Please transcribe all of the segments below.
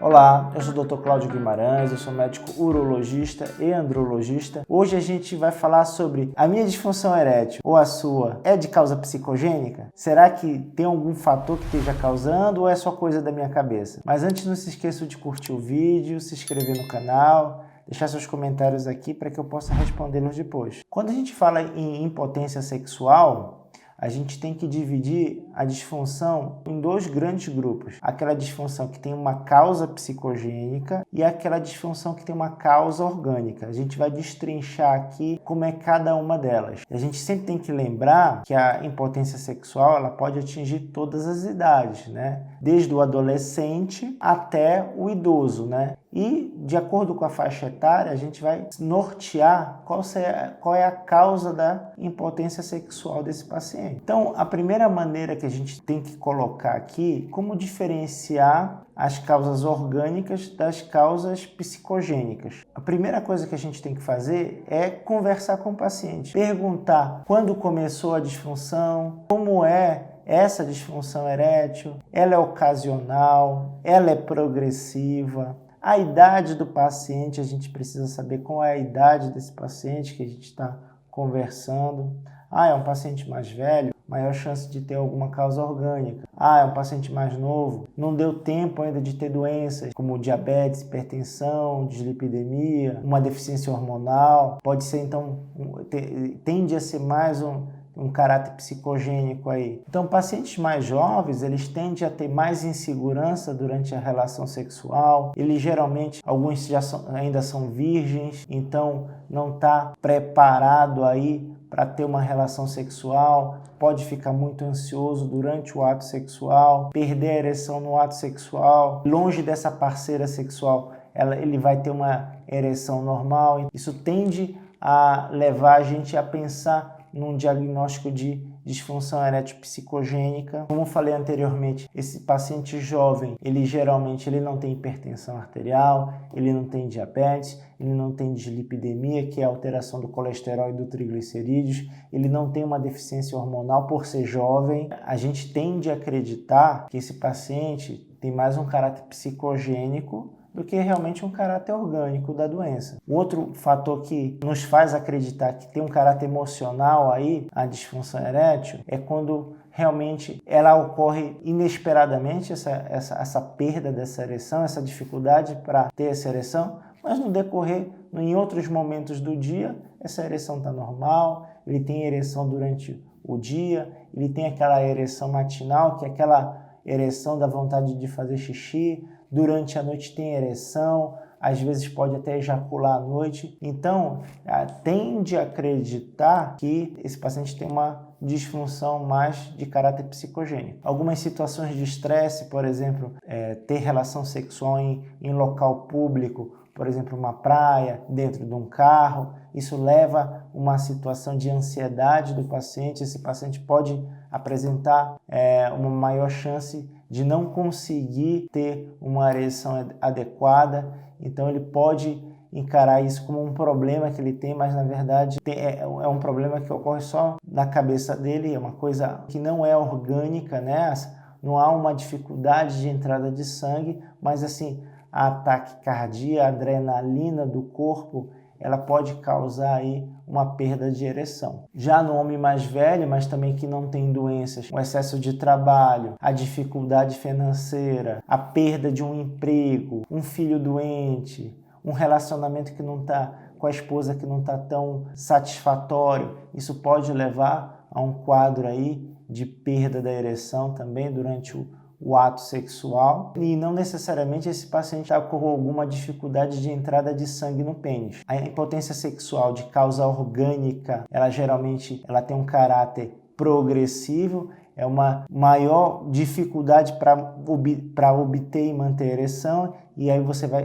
Olá, eu sou o Dr. Cláudio Guimarães, eu sou médico urologista e andrologista. Hoje a gente vai falar sobre a minha disfunção erétil ou a sua é de causa psicogênica? Será que tem algum fator que esteja causando ou é só coisa da minha cabeça? Mas antes não se esqueça de curtir o vídeo, se inscrever no canal, deixar seus comentários aqui para que eu possa respondê-los depois. Quando a gente fala em impotência sexual, a gente tem que dividir a disfunção em dois grandes grupos. Aquela disfunção que tem uma causa psicogênica e aquela disfunção que tem uma causa orgânica. A gente vai destrinchar aqui como é cada uma delas. A gente sempre tem que lembrar que a impotência sexual ela pode atingir todas as idades, né? Desde o adolescente até o idoso, né? E, de acordo com a faixa etária, a gente vai nortear qual é a causa da impotência sexual desse paciente. Então, a primeira maneira que a gente tem que colocar aqui, como diferenciar as causas orgânicas das causas psicogênicas. A primeira coisa que a gente tem que fazer é conversar com o paciente, perguntar quando começou a disfunção, como é essa disfunção erétil, ela é ocasional, ela é progressiva. A idade do paciente, a gente precisa saber qual é a idade desse paciente que a gente está conversando. É um paciente mais velho, maior chance de ter alguma causa orgânica. É um paciente mais novo, não deu tempo ainda de ter doenças como diabetes, hipertensão, dislipidemia, uma deficiência hormonal. Pode ser, então, tende a ser mais um caráter psicogênico aí. Então, pacientes mais jovens, eles tendem a ter mais insegurança durante a relação sexual. Eles geralmente, alguns ainda são virgens, então não está preparado aí para ter uma relação sexual, pode ficar muito ansioso durante o ato sexual, perder a ereção no ato sexual, longe dessa parceira sexual, ele vai ter uma ereção normal. Isso tende a levar a gente a pensar num diagnóstico de disfunção erétil psicogênica. Como falei anteriormente, esse paciente jovem, ele geralmente não tem hipertensão arterial, ele não tem diabetes, ele não tem dislipidemia, que é a alteração do colesterol e do triglicerídeos, ele não tem uma deficiência hormonal por ser jovem. A gente tende a acreditar que esse paciente tem mais um caráter psicogênico do que realmente um caráter orgânico da doença. Um outro fator que nos faz acreditar que tem um caráter emocional aí, a disfunção erétil, é quando realmente ela ocorre inesperadamente, essa perda dessa ereção, essa dificuldade para ter essa ereção, mas no decorrer, em outros momentos do dia, essa ereção está normal, ele tem ereção durante o dia, ele tem aquela ereção matinal, que é aquela ereção da vontade de fazer xixi, durante a noite tem ereção, às vezes pode até ejacular à noite. Então, tende a acreditar que esse paciente tem uma disfunção mais de caráter psicogênico. Algumas situações de estresse, por exemplo, ter relação sexual em local público, por exemplo, uma praia, dentro de um carro, isso leva a uma situação de ansiedade do paciente. Esse paciente pode apresentar uma maior chance de não conseguir ter uma ereção adequada, então ele pode encarar isso como um problema que ele tem, mas na verdade é um problema que ocorre só na cabeça dele, é uma coisa que não é orgânica, né? Não há uma dificuldade de entrada de sangue, mas assim, a taquicardia, a adrenalina do corpo, ela pode causar aí uma perda de ereção. Já no homem mais velho, mas também que não tem doenças, o excesso de trabalho, a dificuldade financeira, a perda de um emprego, um filho doente, um relacionamento que não está com a esposa que não está tão satisfatório, isso pode levar a um quadro aí de perda da ereção também durante o ato sexual, e não necessariamente esse paciente está com alguma dificuldade de entrada de sangue no pênis. A impotência sexual de causa orgânica, ela geralmente tem um caráter progressivo, é uma maior dificuldade para obter e manter a ereção, e aí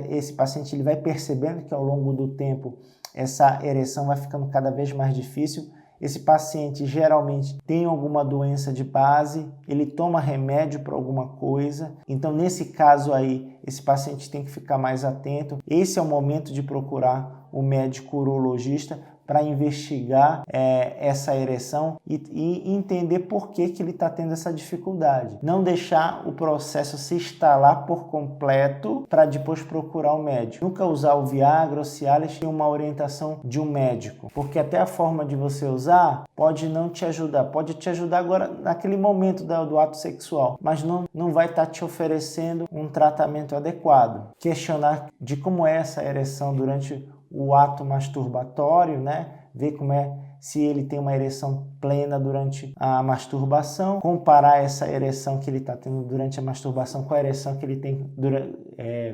esse paciente ele vai percebendo que ao longo do tempo essa ereção vai ficando cada vez mais difícil. Esse paciente geralmente tem alguma doença de base, ele toma remédio para alguma coisa, então nesse caso aí, esse paciente tem que ficar mais atento. Esse é o momento de procurar o médico urologista para investigar essa ereção e entender por que ele está tendo essa dificuldade. Não deixar o processo se instalar por completo para depois procurar o médico. Nunca usar o Viagra ou Cialis sem uma orientação de um médico, porque até a forma de você usar pode não te ajudar. Pode te ajudar agora naquele momento do ato sexual, mas não vai estar te oferecendo um tratamento adequado. Questionar de como é essa ereção durante o ato masturbatório, né? Ver como é, se ele tem uma ereção plena durante a masturbação, comparar essa ereção que ele está tendo durante a masturbação com a ereção que ele tem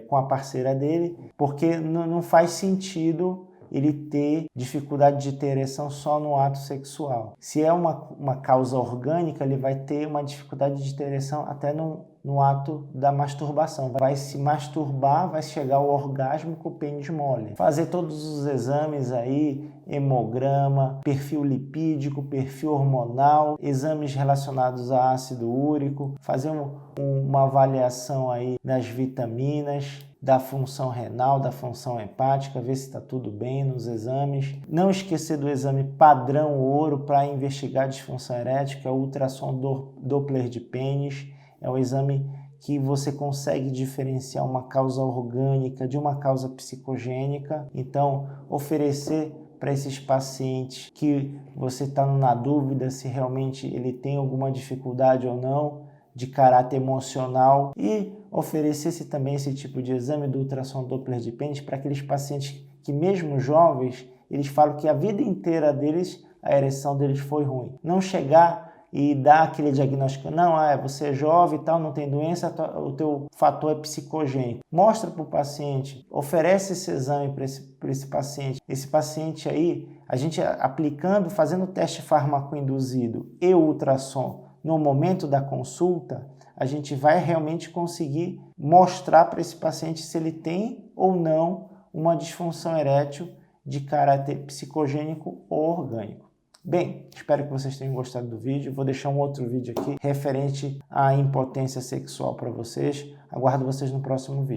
com a parceira dele, porque não faz sentido ele ter dificuldade de ter ereção só no ato sexual. Se é uma causa orgânica, ele vai ter uma dificuldade de ter ereção até no ato da masturbação. Vai se masturbar, vai chegar ao orgasmo com o pênis mole. Fazer todos os exames aí, hemograma, perfil lipídico, perfil hormonal, exames relacionados a ácido úrico, fazer uma avaliação aí das vitaminas, da função renal, da função hepática, ver se está tudo bem nos exames. Não esquecer do exame padrão ouro para investigar a disfunção erétil, que é o ultrassom Doppler de pênis. É um exame que você consegue diferenciar uma causa orgânica de uma causa psicogênica. Então, oferecer para esses pacientes que você está na dúvida se realmente ele tem alguma dificuldade ou não, de caráter emocional, e oferecer também esse tipo de exame do ultrassom Doppler de pênis para aqueles pacientes que, mesmo jovens, eles falam que a vida inteira deles, a ereção deles foi ruim. Não chegar e dar aquele diagnóstico, não, você é jovem e tal, não tem doença, o teu fator é psicogênico. Mostra para o paciente, oferece esse exame para esse paciente. Esse paciente aí, a gente aplicando, fazendo teste farmacoinduzido e ultrassom no momento da consulta, a gente vai realmente conseguir mostrar para esse paciente se ele tem ou não uma disfunção erétil de caráter psicogênico ou orgânico. Bem, espero que vocês tenham gostado do vídeo. Vou deixar um outro vídeo aqui referente à impotência sexual para vocês. Aguardo vocês no próximo vídeo.